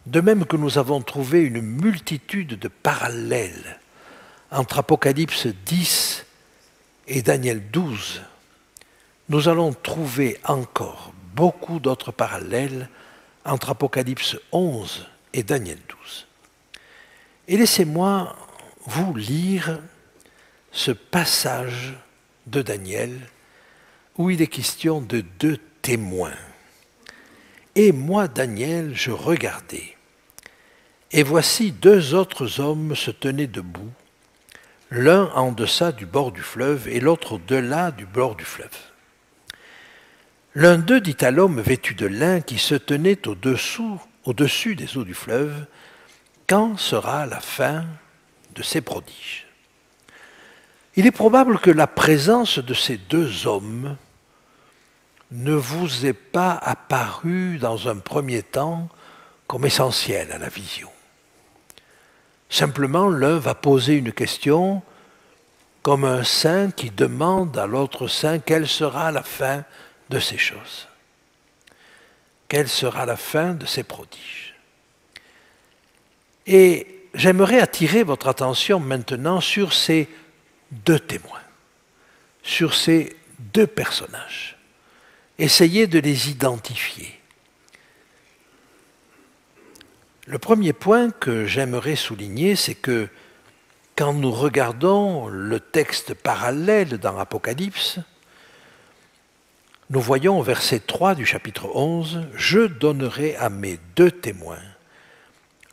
De même que nous avons trouvé une multitude de parallèles entre Apocalypse 10 et Daniel 12, nous allons trouver encore beaucoup d'autres parallèles entre Apocalypse 11 et Daniel 12. Et laissez-moi vous lire ce passage de Daniel où il est question de deux témoins. Et moi, Daniel, je regardais, et voici deux autres hommes se tenaient debout, l'un en deçà du bord du fleuve et l'autre au-delà du bord du fleuve. L'un d'eux dit à l'homme vêtu de lin qui se tenait au-dessus des eaux du fleuve, « Quand sera la fin de ces prodiges ?» Il est probable que la présence de ces deux hommes ne vous est pas apparue dans un premier temps comme essentielle à la vision. Simplement, l'un va poser une question comme un saint qui demande à l'autre saint quelle sera la fin de ces choses. Quelle sera la fin de ces prodiges? Et j'aimerais attirer votre attention maintenant sur ces deux témoins, sur ces deux personnages. Essayez de les identifier. Le premier point que j'aimerais souligner, c'est que quand nous regardons le texte parallèle dans l'Apocalypse, nous voyons au verset 3 du chapitre 11, « Je donnerai à mes deux témoins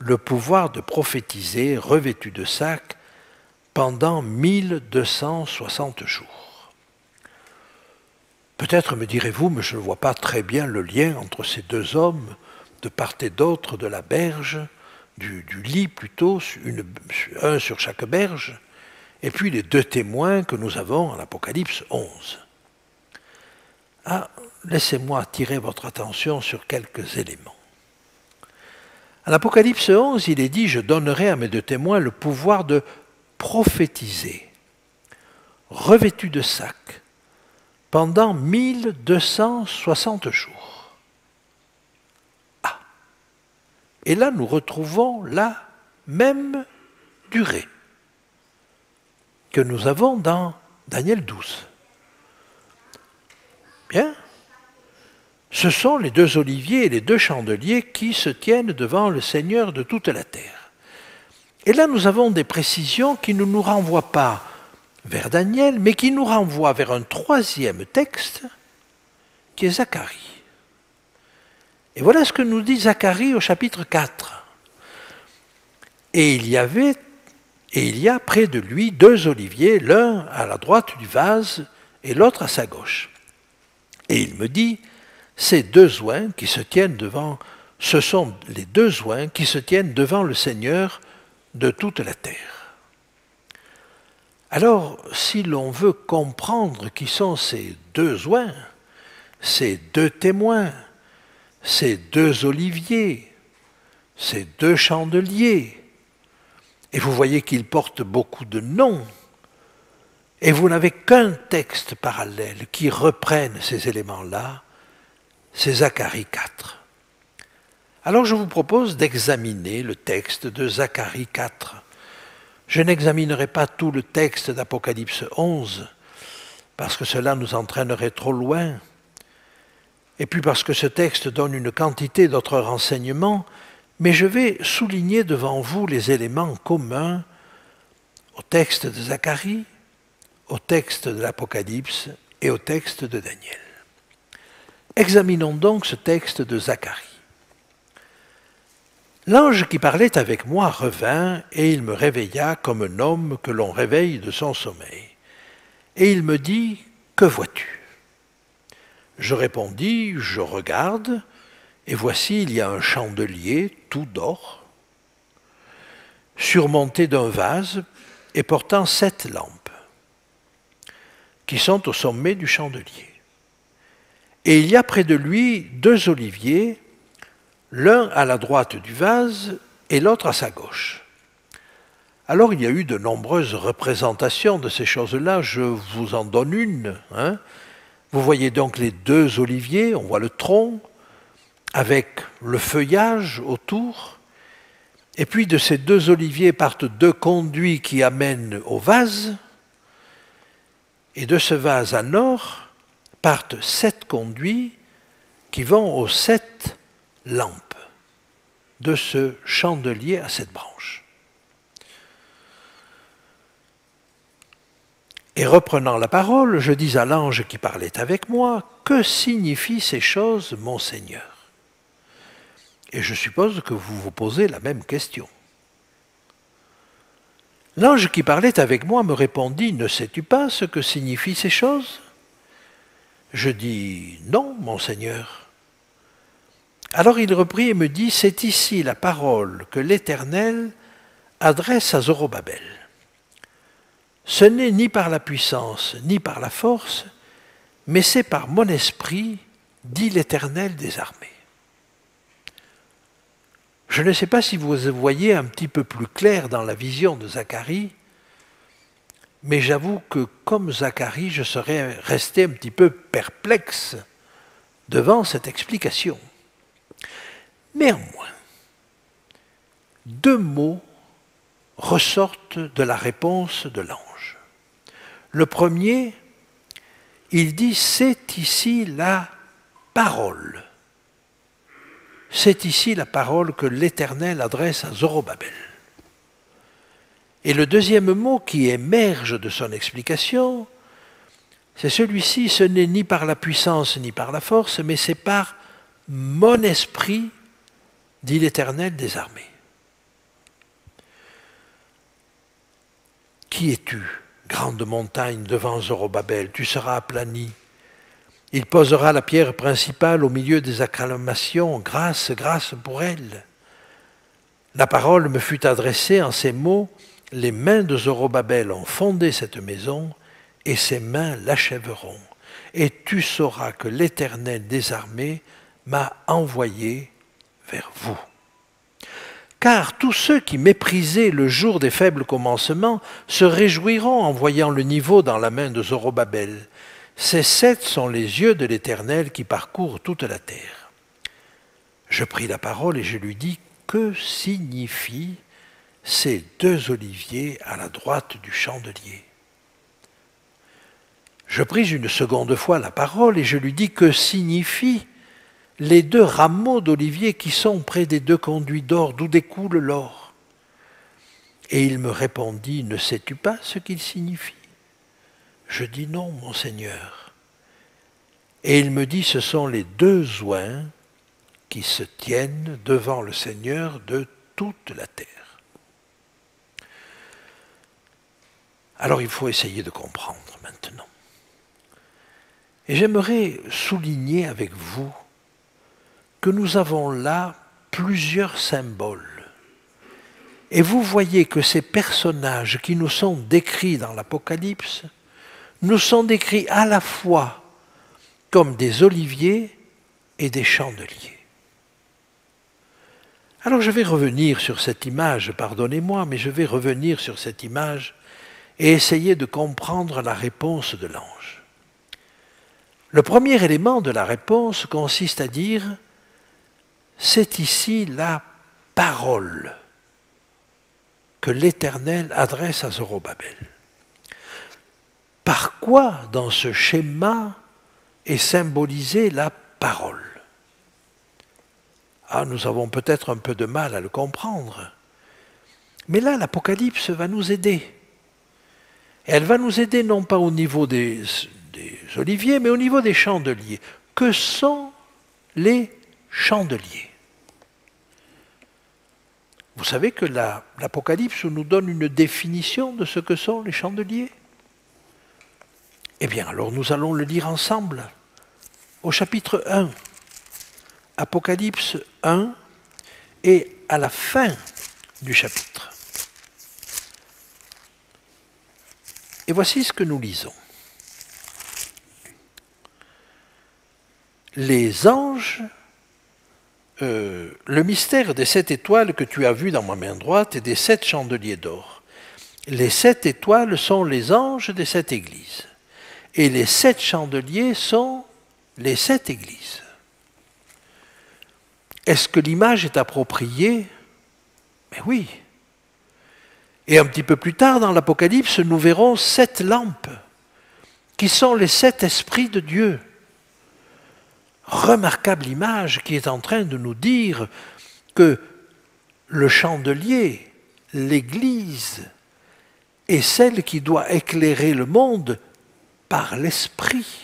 le pouvoir de prophétiser revêtus de sac pendant 1260 jours. » Peut-être me direz-vous, mais je ne vois pas très bien le lien entre ces deux hommes, de part et d'autre de la berge, du lit plutôt, un sur chaque berge, et puis les deux témoins que nous avons en Apocalypse 11. Ah, laissez-moi attirer votre attention sur quelques éléments. En Apocalypse 11, il est dit « Je donnerai à mes deux témoins le pouvoir de prophétiser, revêtus de sac, pendant 1260 jours. » Ah. Et là, nous retrouvons la même durée que nous avons dans Daniel 12. Bien. Ce sont les deux oliviers et les deux chandeliers qui se tiennent devant le Seigneur de toute la terre. Et là, nous avons des précisions qui ne nous renvoient pas vers Daniel, mais qui nous renvoie vers un troisième texte, qui est Zacharie. Et voilà ce que nous dit Zacharie au chapitre 4. Et il y a près de lui deux oliviers, l'un à la droite du vase et l'autre à sa gauche. Et il me dit, ces deux oins qui se tiennent devant, ce sont les deux oins qui se tiennent devant le Seigneur de toute la terre. Alors, si l'on veut comprendre qui sont ces deux oins, ces deux témoins, ces deux oliviers, ces deux chandeliers, et vous voyez qu'ils portent beaucoup de noms, et vous n'avez qu'un texte parallèle qui reprenne ces éléments-là, c'est Zacharie 4. Alors je vous propose d'examiner le texte de Zacharie 4. Je n'examinerai pas tout le texte d'Apocalypse 11, parce que cela nous entraînerait trop loin, et puis parce que ce texte donne une quantité d'autres renseignements, mais je vais souligner devant vous les éléments communs au texte de Zacharie, au texte de l'Apocalypse et au texte de Daniel. Examinons donc ce texte de Zacharie. L'ange qui parlait avec moi revint, et il me réveilla comme un homme que l'on réveille de son sommeil. Et il me dit, « Que vois-tu » Je répondis, « Je regarde, et voici, il y a un chandelier tout d'or, surmonté d'un vase et portant 7 lampes, qui sont au sommet du chandelier. Et il y a près de lui 2 oliviers, l'un à la droite du vase et l'autre à sa gauche. » Alors il y a eu de nombreuses représentations de ces choses-là, je vous en donne une. Vous voyez donc les 2 oliviers, on voit le tronc, avec le feuillage autour, Et puis de ces 2 oliviers partent 2 conduits qui amènent au vase, et de ce vase à nord partent 7 conduits qui vont aux 7 lampes de ce chandelier à 7 branches. Et reprenant la parole, je dis à l'ange qui parlait avec moi, « Que signifient ces choses, mon Seigneur ?» Et je suppose que vous vous posez la même question. L'ange qui parlait avec moi me répondit, « Ne sais-tu pas ce que signifient ces choses ?» Je dis, « Non, mon Seigneur. » Alors il reprit et me dit, « C'est ici la parole que l'Éternel adresse à Zorobabel. Ce n'est ni par la puissance, ni par la force, mais c'est par mon esprit, dit l'Éternel des armées. » Je ne sais pas si vous voyez un petit peu plus clair dans la vision de Zacharie, mais j'avoue que comme Zacharie, je serais resté un petit peu perplexe devant cette explication. Néanmoins, 2 mots ressortent de la réponse de l'ange. Le premier, il dit « C'est ici la parole ». C'est ici la parole que l'Éternel adresse à Zorobabel. Et le deuxième mot qui émerge de son explication, c'est celui-ci, ce n'est ni par la puissance ni par la force, mais c'est par mon esprit, dit l'Éternel des armées. Qui es-tu, grande montagne devant Zorobabel? Tu seras aplani. Il posera la pierre principale au milieu des acclamations, grâce, grâce pour elle. La parole me fut adressée en ces mots, les mains de Zorobabel ont fondé cette maison, et ses mains l'achèveront. Et tu sauras que l'Éternel des armées m'a envoyé vers vous. Car tous ceux qui méprisaient le jour des faibles commencements se réjouiront en voyant le niveau dans la main de Zorobabel. Ces 7 sont les yeux de l'Éternel qui parcourent toute la terre. Je pris la parole et je lui dis, que signifient ces 2 oliviers à la droite du chandelier? Je pris une seconde fois la parole et je lui dis, que signifient les 2 rameaux d'olivier qui sont près des 2 conduits d'or, d'où découle l'or? Et il me répondit, ne sais-tu pas ce qu'ils signifient? Je dis non, mon Seigneur. Et il me dit, ce sont les 2 oins qui se tiennent devant le Seigneur de toute la terre. Alors il faut essayer de comprendre maintenant. Et j'aimerais souligner avec vous que nous avons là plusieurs symboles. Et vous voyez que ces personnages qui nous sont décrits dans l'Apocalypse nous sont décrits à la fois comme des oliviers et des chandeliers. Alors je vais revenir sur cette image, pardonnez-moi, mais je vais revenir sur cette image et essayer de comprendre la réponse de l'ange. Le premier élément de la réponse consiste à dire « C'est ici la parole que l'Éternel adresse à Zorobabel ». Par quoi, dans ce schéma, est symbolisée la parole? Ah, nous avons peut-être un peu de mal à le comprendre. Mais là, l'Apocalypse va nous aider. Et elle va nous aider non pas au niveau des oliviers, mais au niveau des chandeliers. Que sont les chandeliers? Vous savez que l'Apocalypse nous donne une définition de ce que sont les chandeliers? Eh bien, alors nous allons le lire ensemble au chapitre 1, Apocalypse 1, et à la fin du chapitre. Et voici ce que nous lisons. Les anges, le mystère des 7 étoiles que tu as vues dans ma main droite et des 7 chandeliers d'or. Les 7 étoiles sont les anges des 7 églises. Et les 7 chandeliers sont les 7 églises. Est-ce que l'image est appropriée? Mais oui. Et un petit peu plus tard, dans l'Apocalypse, nous verrons 7 lampes, qui sont les 7 esprits de Dieu. Remarquable image qui est en train de nous dire que le chandelier, l'Église, est celle qui doit éclairer le monde par l'Esprit.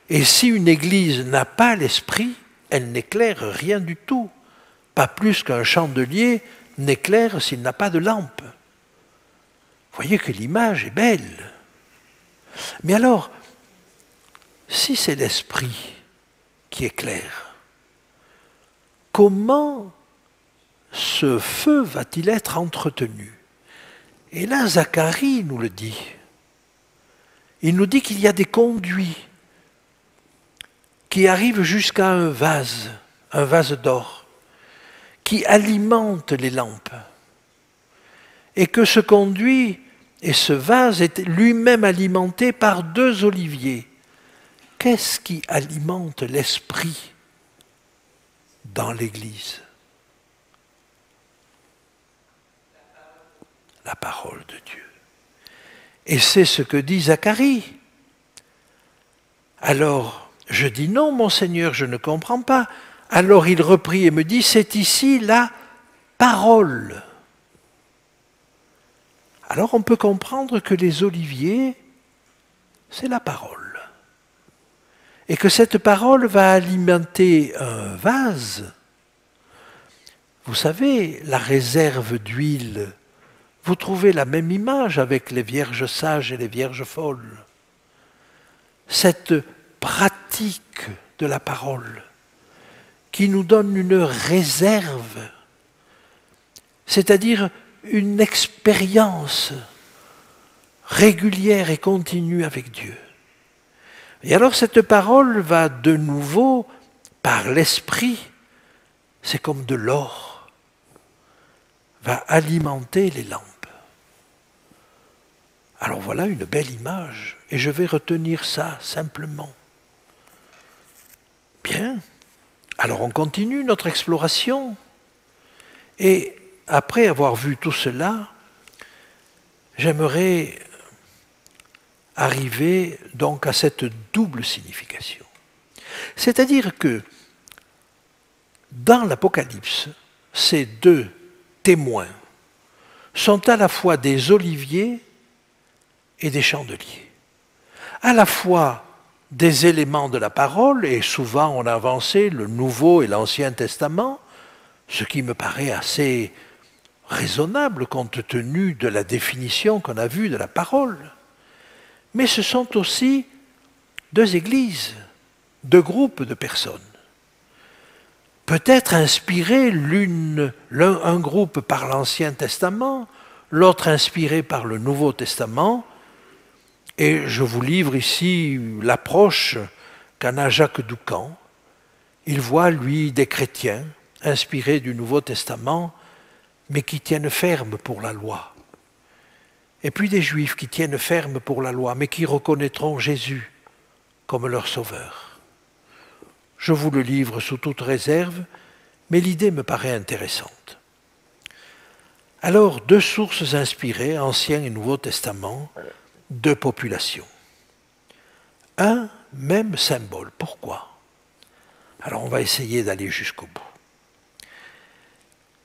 Et si une Église n'a pas l'Esprit, elle n'éclaire rien du tout. Pas plus qu'un chandelier n'éclaire s'il n'a pas de lampe. Vous voyez que l'image est belle. Mais alors, si c'est l'Esprit qui éclaire, comment ce feu va-t-il être entretenu? Et là, Zacharie nous le dit. Il nous dit qu'il y a des conduits qui arrivent jusqu'à un vase d'or, qui alimente les lampes. Et que ce conduit et ce vase est lui-même alimenté par 2 oliviers. Qu'est-ce qui alimente l'esprit dans l'Église? La parole de Dieu. Et c'est ce que dit Zacharie. Alors, je dis non, mon Seigneur, je ne comprends pas. Alors il reprit et me dit, c'est ici la parole. Alors on peut comprendre que les oliviers, c'est la parole. Et que cette parole va alimenter un vase. Vous savez, la réserve d'huile, vous trouvez la même image avec les vierges sages et les vierges folles. Cette pratique de la parole qui nous donne une réserve, c'est-à-dire une expérience régulière et continue avec Dieu. Et alors cette parole va de nouveau, par l'esprit, c'est comme de l'or, va alimenter les lampes. Alors voilà une belle image, et je vais retenir ça simplement. Bien, alors on continue notre exploration, et après avoir vu tout cela, j'aimerais arriver donc à cette double signification. C'est-à-dire que dans l'Apocalypse, ces 2 témoins sont à la fois des oliviers et des chandeliers. À la fois des éléments de la parole, et souvent on a avancé le Nouveau et l'Ancien Testament, ce qui me paraît assez raisonnable compte tenu de la définition qu'on a vue de la parole. Mais ce sont aussi 2 églises, 2 groupes de personnes. Peut-être inspirés un groupe par l'Ancien Testament, l'autre inspiré par le Nouveau Testament, et je vous livre ici l'approche qu'en a Jacques Doucan. Il voit, lui, des chrétiens inspirés du Nouveau Testament, mais qui tiennent ferme pour la loi. Et puis des Juifs qui tiennent ferme pour la loi, mais qui reconnaîtront Jésus comme leur sauveur. Je vous le livre sous toute réserve, mais l'idée me paraît intéressante. Alors, 2 sources inspirées, Ancien et Nouveau Testament, 2 populations. Un même symbole. Pourquoi? Alors on va essayer d'aller jusqu'au bout.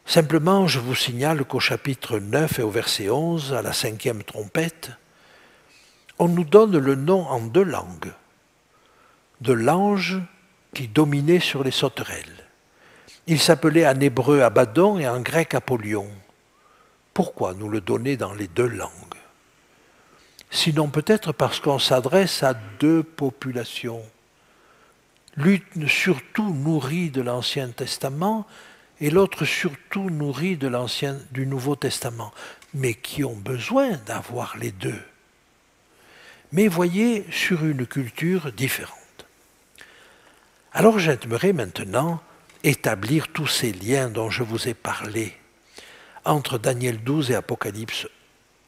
Simplement, je vous signale qu'au chapitre 9 et au verset 11, à la 5e trompette, on nous donne le nom en 2 langues de l'ange qui dominait sur les sauterelles. Il s'appelait en hébreu Abaddon et en grec Apollyon. Pourquoi nous le donner dans les 2 langues? Sinon peut-être parce qu'on s'adresse à 2 populations. L'une surtout nourrie de l'Ancien Testament et l'autre surtout nourrie du Nouveau Testament, mais qui ont besoin d'avoir les 2. Mais voyez, sur une culture différente. Alors j'aimerais maintenant établir tous ces liens dont je vous ai parlé entre Daniel 12 et Apocalypse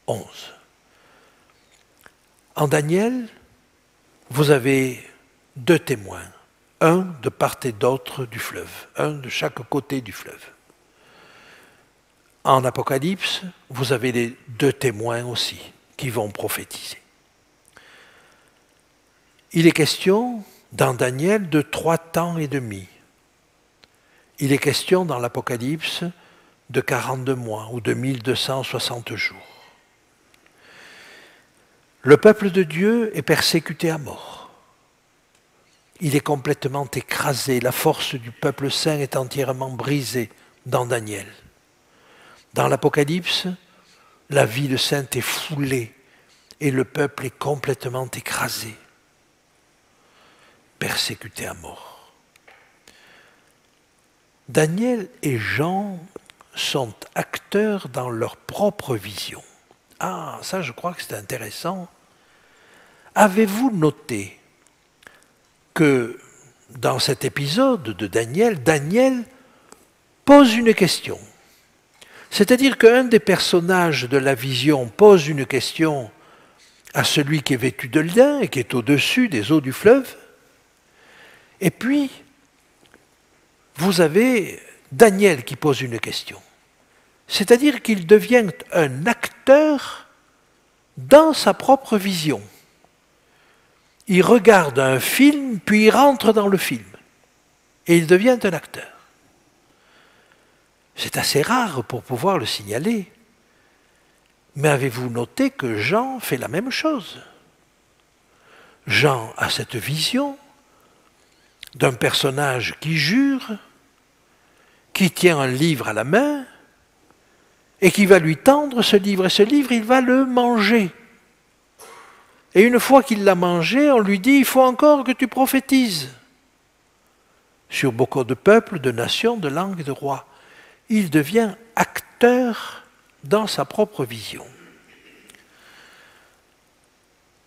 11. En Daniel, vous avez 2 témoins, un de part et d'autre du fleuve, un de chaque côté du fleuve. en Apocalypse, vous avez les deux témoins aussi qui vont prophétiser. Il est question dans Daniel de 3 temps et demi. Il est question dans l'Apocalypse de 42 mois ou de 1260 jours. Le peuple de Dieu est persécuté à mort. Il est complètement écrasé. La force du peuple saint est entièrement brisée dans Daniel. Dans l'Apocalypse, la ville sainte est foulée et le peuple est complètement écrasé, persécuté à mort. Daniel et Jean sont acteurs dans leur propre vision. Ah, ça je crois que c'est intéressant. Avez-vous noté que dans cet épisode de Daniel, Daniel pose une question. C'est-à-dire qu'un des personnages de la vision pose une question à celui qui est vêtu de lin et qui est au-dessus des eaux du fleuve. Et puis, vous avez Daniel qui pose une question. C'est-à-dire qu'il devient un acteur dans sa propre vision. Il regarde un film, puis il rentre dans le film. Et il devient un acteur. C'est assez rare pour pouvoir le signaler. Mais avez-vous noté que Jean fait la même chose? Jean a cette vision d'un personnage qui jure, qui tient un livre à la main, et qui va lui tendre ce livre. Et ce livre, il va le manger. Et une fois qu'il l'a mangé, on lui dit, il faut encore que tu prophétises sur beaucoup de peuples, de nations, de langues et de rois. Il devient acteur dans sa propre vision.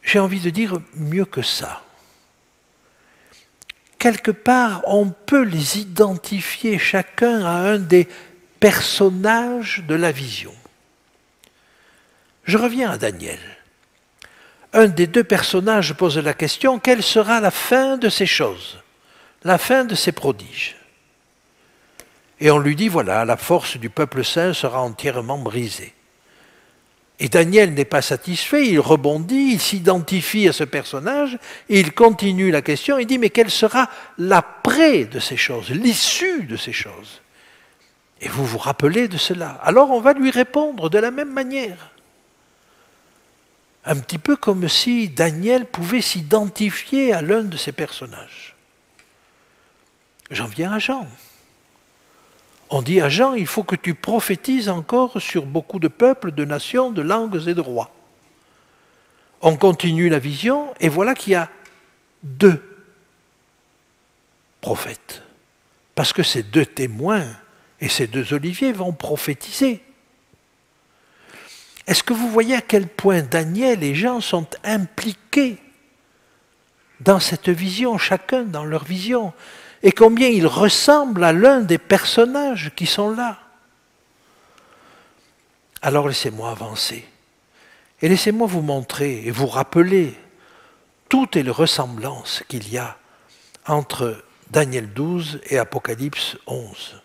J'ai envie de dire mieux que ça. Quelque part, on peut les identifier chacun à un des personnages de la vision. Je reviens à Daniel. Un des deux personnages pose la question, quelle sera la fin de ces choses, la fin de ces prodiges? Et on lui dit, voilà, la force du peuple saint sera entièrement brisée. Et Daniel n'est pas satisfait, il rebondit, il s'identifie à ce personnage, et il continue la question, il dit, mais quel sera l'après de ces choses, l'issue de ces choses? Et vous vous rappelez de cela. Alors on va lui répondre de la même manière. Un petit peu comme si Daniel pouvait s'identifier à l'un de ces personnages. J'en viens à Jean. On dit à Jean, il faut que tu prophétises encore sur beaucoup de peuples, de nations, de langues et de rois. On continue la vision, et voilà qu'il y a 2 prophètes. Parce que ces 2 témoins et ces 2 oliviers vont prophétiser. Est-ce que vous voyez à quel point Daniel et Jean sont impliqués dans cette vision, chacun dans leur vision, et combien ils ressemblent à l'un des personnages qui sont là? Alors laissez-moi avancer, et laissez-moi vous montrer et vous rappeler toutes les ressemblances qu'il y a entre Daniel 12 et Apocalypse 11.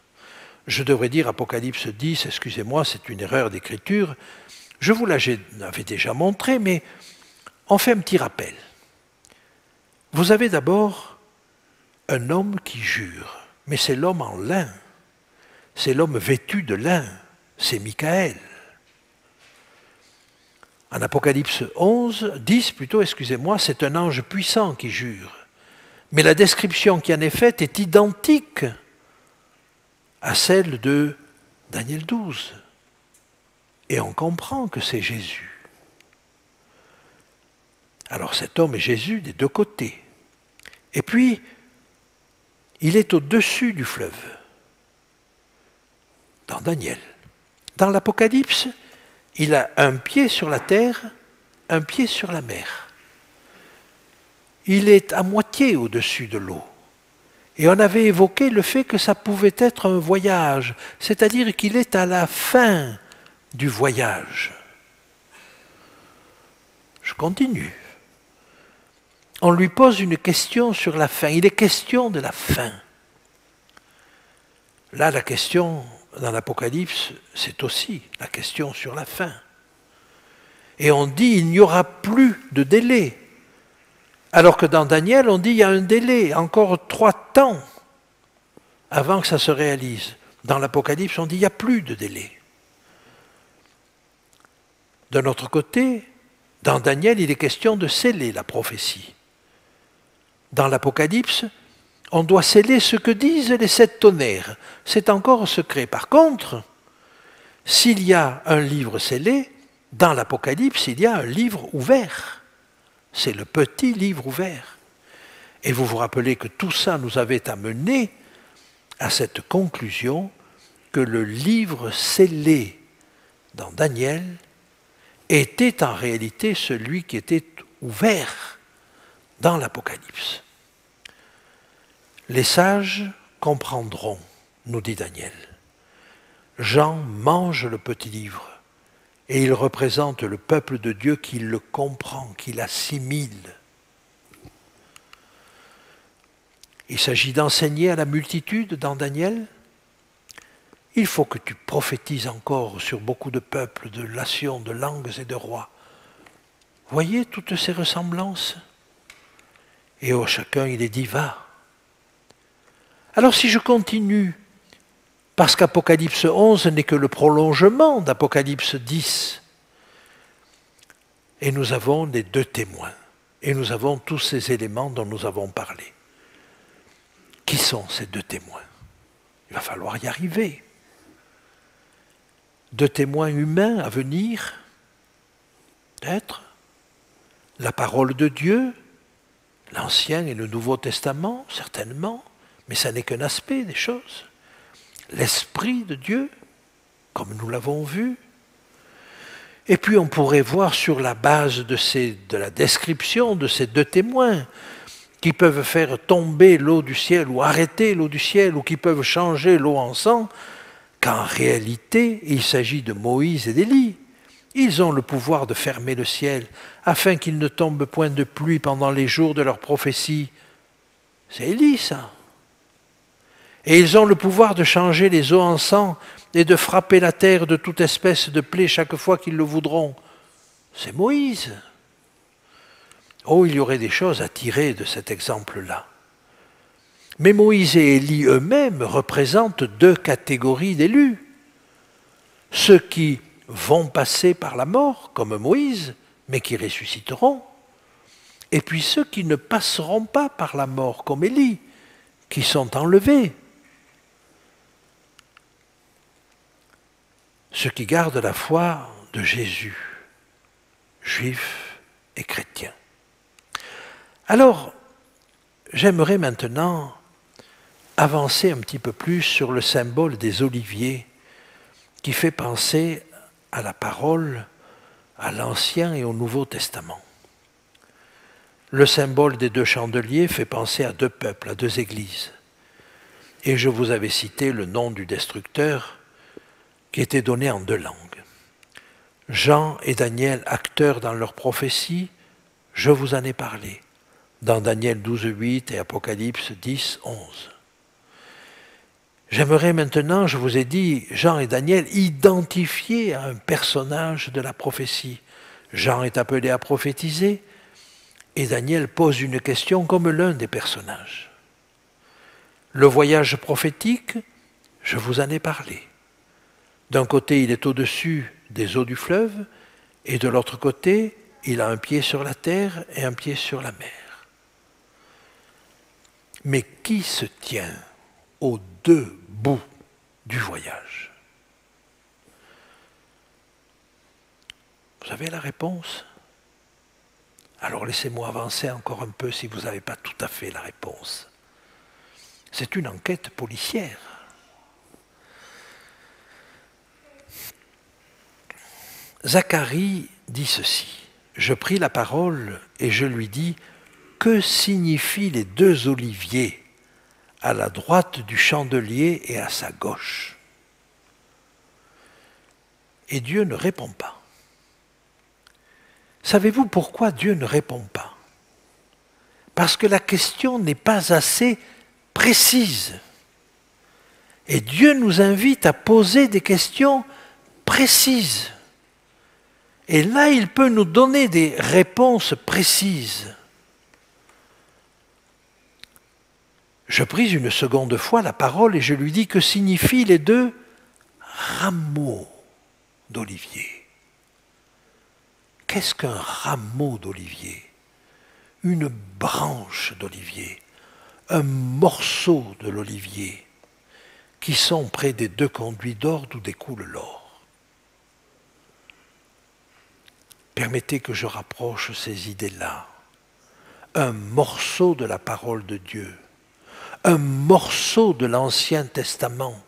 Je devrais dire Apocalypse 10, excusez-moi, c'est une erreur d'écriture. Je vous l'avais déjà montré, mais on fait un petit rappel. Vous avez d'abord un homme qui jure, mais c'est l'homme en lin, c'est l'homme vêtu de lin, c'est Michaël. En Apocalypse 10 plutôt, excusez-moi, c'est un ange puissant qui jure. Mais la description qui en est faite est identique à celle de Daniel 12. Et on comprend que c'est Jésus. Alors cet homme est Jésus des 2 côtés. Et puis, il est au-dessus du fleuve, dans Daniel. Dans l'Apocalypse, il a un pied sur la terre, un pied sur la mer. Il est à moitié au-dessus de l'eau. Et on avait évoqué le fait que ça pouvait être un voyage, c'est-à-dire qu'il est à la fin du voyage. Je continue. On lui pose une question sur la fin. Il est question de la fin. Là, la question dans l'Apocalypse, c'est aussi la question sur la fin. Et on dit il n'y aura plus de délai. Alors que dans Daniel, on dit il y a un délai, encore 3 temps avant que ça se réalise. Dans l'Apocalypse, on dit il n'y a plus de délai. D'un autre côté, dans Daniel, il est question de sceller la prophétie. Dans l'Apocalypse, on doit sceller ce que disent les 7 tonnerres. C'est encore secret. Par contre, s'il y a un livre scellé, dans l'Apocalypse, il y a un livre ouvert. C'est le petit livre ouvert. Et vous vous rappelez que tout ça nous avait amené à cette conclusion que le livre scellé dans Daniel était en réalité celui qui était ouvert dans l'Apocalypse. Les sages comprendront, nous dit Daniel. Jean mange le petit livre et il représente le peuple de Dieu qui le comprend, qui l'assimile. Il s'agit d'enseigner à la multitude dans Daniel. Il faut que tu prophétises encore sur beaucoup de peuples, de nations, de langues et de rois. Voyez toutes ces ressemblances? Et au chacun, il est dit, va. Alors si je continue, parce qu'Apocalypse 11 n'est que le prolongement d'Apocalypse 10, et nous avons les 2 témoins, et nous avons tous ces éléments dont nous avons parlé. Qui sont ces 2 témoins? Il va falloir y arriver. 2 témoins humains à venir, peut-être, la parole de Dieu, l'Ancien et le Nouveau Testament, certainement, mais ça n'est qu'un aspect des choses. L'Esprit de Dieu, comme nous l'avons vu. Et puis on pourrait voir sur la base de la description de ces 2 témoins, qui peuvent faire tomber l'eau du ciel ou arrêter l'eau du ciel, ou qui peuvent changer l'eau en sang, qu'en réalité, il s'agit de Moïse et d'Élie. Ils ont le pouvoir de fermer le ciel, afin qu'il ne tombe point de pluie pendant les jours de leur prophétie. C'est Élie, ça. Et ils ont le pouvoir de changer les eaux en sang et de frapper la terre de toute espèce de plaie chaque fois qu'ils le voudront. C'est Moïse. Oh, il y aurait des choses à tirer de cet exemple-là. Mais Moïse et Élie eux-mêmes représentent 2 catégories d'élus. Ceux qui vont passer par la mort, comme Moïse, mais qui ressusciteront. Et puis ceux qui ne passeront pas par la mort, comme Élie, qui sont enlevés. Ceux qui gardent la foi de Jésus, juifs et chrétiens. Alors, j'aimerais maintenant avancer un petit peu plus sur le symbole des oliviers qui fait penser à la parole, à l'Ancien et au Nouveau Testament. Le symbole des 2 chandeliers fait penser à 2 peuples, à 2 églises. Et je vous avais cité le nom du destructeur qui était donné en 2 langues. Jean et Daniel, acteurs dans leur prophétie, je vous en ai parlé, dans Daniel 12:8 et Apocalypse 10:11. J'aimerais maintenant, je vous ai dit, Jean et Daniel identifiés à un personnage de la prophétie. Jean est appelé à prophétiser et Daniel pose une question comme l'un des personnages. Le voyage prophétique, je vous en ai parlé. D'un côté, il est au-dessus des eaux du fleuve et de l'autre côté, il a un pied sur la terre et un pied sur la mer. Mais qui se tient aux 2 bouts du voyage? Vous avez la réponse? Alors laissez-moi avancer encore un peu si vous n'avez pas tout à fait la réponse. C'est une enquête policière. Zacharie dit ceci. Je pris la parole et je lui dis, que signifient les 2 oliviers à la droite du chandelier et à sa gauche? Et Dieu ne répond pas. Savez-vous pourquoi Dieu ne répond pas? Parce que la question n'est pas assez précise. Et Dieu nous invite à poser des questions précises. Et là, il peut nous donner des réponses précises. Je prise une seconde fois la parole et je lui dis que signifient les deux rameaux d'olivier. Qu'est-ce qu'un rameau d'olivier? Une branche d'olivier, un morceau de l'olivier qui sont près des deux conduits d'or d'où découle l'or. Permettez que je rapproche ces idées-là. Un morceau de la parole de Dieu, un morceau de l'Ancien Testament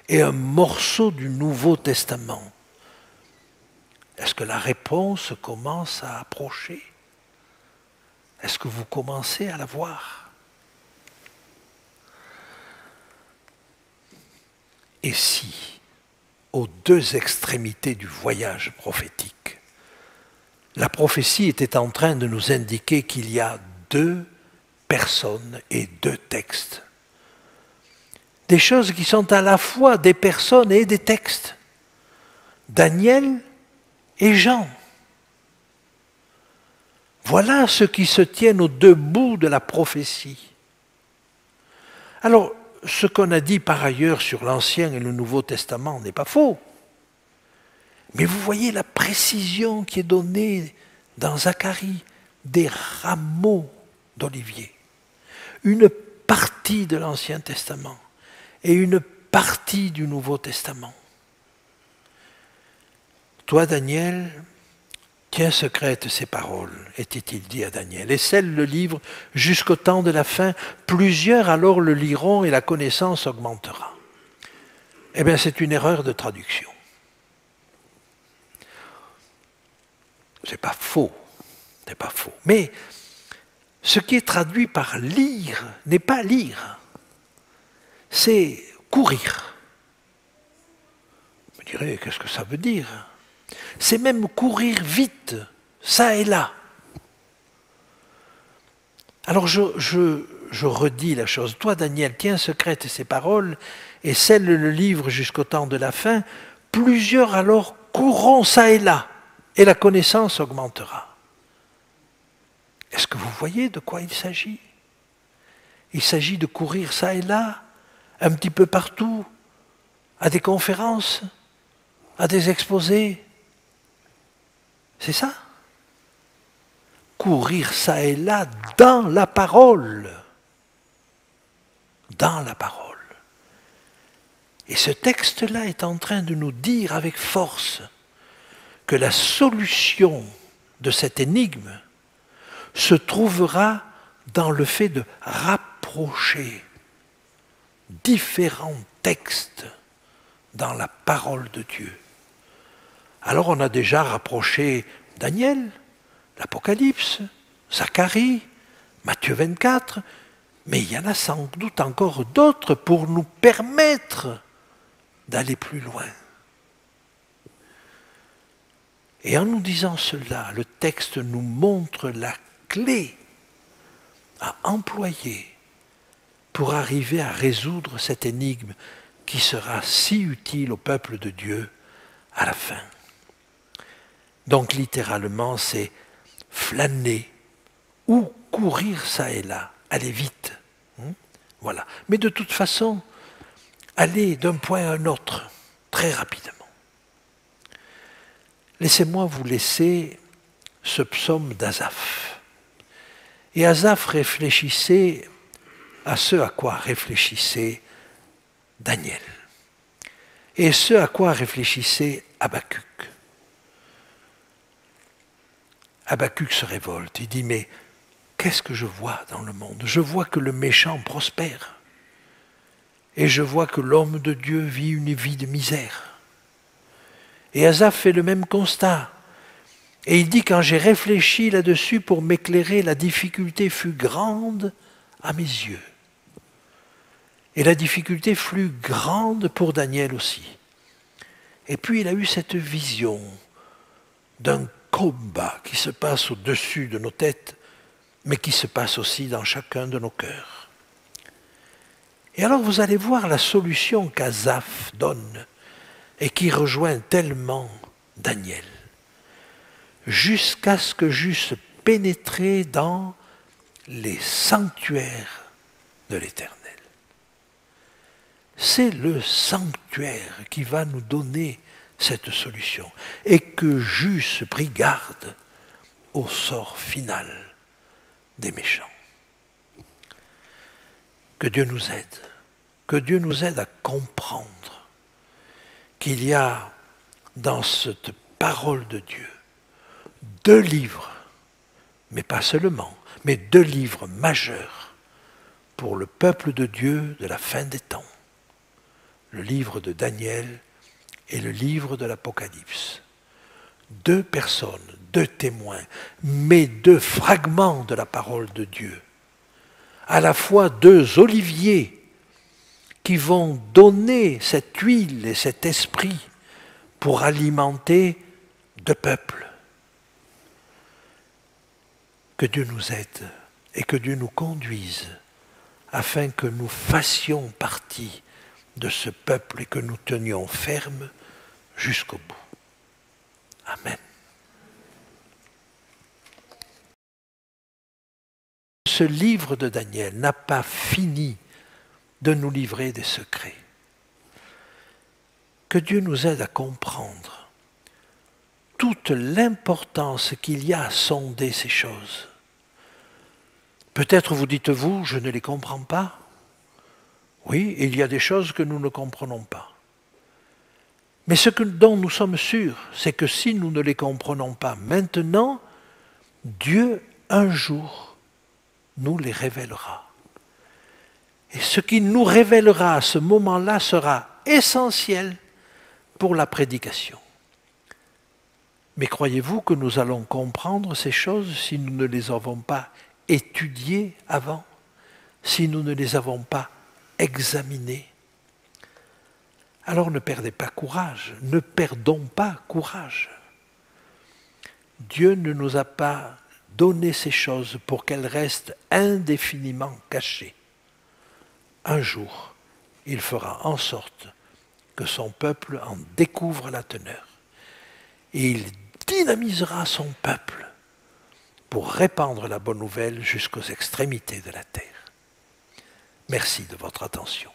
et un morceau du Nouveau Testament. Est-ce que la réponse commence à approcher? Est-ce que vous commencez à la voir? Et si, aux deux extrémités du voyage prophétique, la prophétie était en train de nous indiquer qu'il y a deux personnes et deux textes. Des choses qui sont à la fois des personnes et des textes. Daniel et Jean. Voilà ce qui se tient aux deux bouts de la prophétie. Alors, ce qu'on a dit par ailleurs sur l'Ancien et le Nouveau Testament n'est pas faux. Mais vous voyez la précision qui est donnée dans Zacharie, des rameaux d'olivier. Une partie de l'Ancien Testament et une partie du Nouveau Testament. Toi, Daniel, tiens secrètes ces paroles, était-il dit à Daniel, et scelle le livre jusqu'au temps de la fin. Plusieurs alors le liront et la connaissance augmentera. Eh bien, c'est une erreur de traduction. C'est pas faux, c'est pas faux. Mais ce qui est traduit par lire n'est pas lire, c'est courir. Vous me direz, qu'est-ce que ça veut dire? C'est même courir vite, ça et là. Alors je redis la chose. Toi, Daniel, tiens secrètes ces paroles et scelle le livre jusqu'au temps de la fin. Plusieurs alors courront ça et là, et la connaissance augmentera. Est-ce que vous voyez de quoi il s'agit? Il s'agit de courir ça et là, un petit peu partout, à des conférences, à des exposés. C'est ça? Courir ça et là dans la parole. Dans la parole. Et ce texte-là est en train de nous dire avec force que la solution de cette énigme se trouvera dans le fait de rapprocher différents textes dans la parole de Dieu. Alors on a déjà rapproché Daniel, l'Apocalypse, Zacharie, Matthieu 24, mais il y en a sans doute encore d'autres pour nous permettre d'aller plus loin. Et en nous disant cela, le texte nous montre la clé à employer pour arriver à résoudre cette énigme qui sera si utile au peuple de Dieu à la fin. Donc littéralement, c'est flâner ou courir ça et là, aller vite. Voilà. Mais de toute façon, aller d'un point à un autre, très rapidement. Laissez-moi vous laisser ce psaume d'Asaph. Et Asaph réfléchissait à ce à quoi réfléchissait Daniel. Et ce à quoi réfléchissait Habacuc. Habacuc se révolte, il dit, mais qu'est-ce que je vois dans le monde? Je vois que le méchant prospère. Et je vois que l'homme de Dieu vit une vie de misère. Et Asaph fait le même constat. Et il dit, quand j'ai réfléchi là-dessus pour m'éclairer, la difficulté fut grande à mes yeux. Et la difficulté fut grande pour Daniel aussi. Et puis il a eu cette vision d'un combat qui se passe au-dessus de nos têtes, mais qui se passe aussi dans chacun de nos cœurs. Et alors vous allez voir la solution qu'Asaph donne et qui rejoint tellement Daniel. Jusqu'à ce que j'eusse pénétré dans les sanctuaires de l'Éternel. C'est le sanctuaire qui va nous donner cette solution. Et que j'eusse pris garde au sort final des méchants. Que Dieu nous aide. Que Dieu nous aide à comprendre qu'il y a dans cette parole de Dieu 2 livres, mais pas seulement, mais 2 livres majeurs pour le peuple de Dieu de la fin des temps. Le livre de Daniel et le livre de l'Apocalypse. 2 personnes, 2 témoins, mais 2 fragments de la parole de Dieu. À la fois 2 oliviers qui vont donner cette huile et cet esprit pour alimenter 2 peuples. Que Dieu nous aide et que Dieu nous conduise afin que nous fassions partie de ce peuple et que nous tenions ferme jusqu'au bout. Amen. Ce livre de Daniel n'a pas fini de nous livrer des secrets. Que Dieu nous aide à comprendre toute l'importance qu'il y a à sonder ces choses. Peut-être vous dites-vous, je ne les comprends pas. Oui, il y a des choses que nous ne comprenons pas. Mais dont nous sommes sûrs, c'est que si nous ne les comprenons pas maintenant, Dieu, un jour, nous les révélera. Et ce qu'il nous révélera à ce moment-là sera essentiel pour la prédication. Mais croyez-vous que nous allons comprendre ces choses si nous ne les avons pas étudiées avant, si nous ne les avons pas examinées? Alors ne perdez pas courage, ne perdons pas courage. Dieu ne nous a pas donné ces choses pour qu'elles restent indéfiniment cachées. Un jour, il fera en sorte que son peuple en découvre la teneur. Et il dynamisera son peuple pour répandre la bonne nouvelle jusqu'aux extrémités de la terre. Merci de votre attention.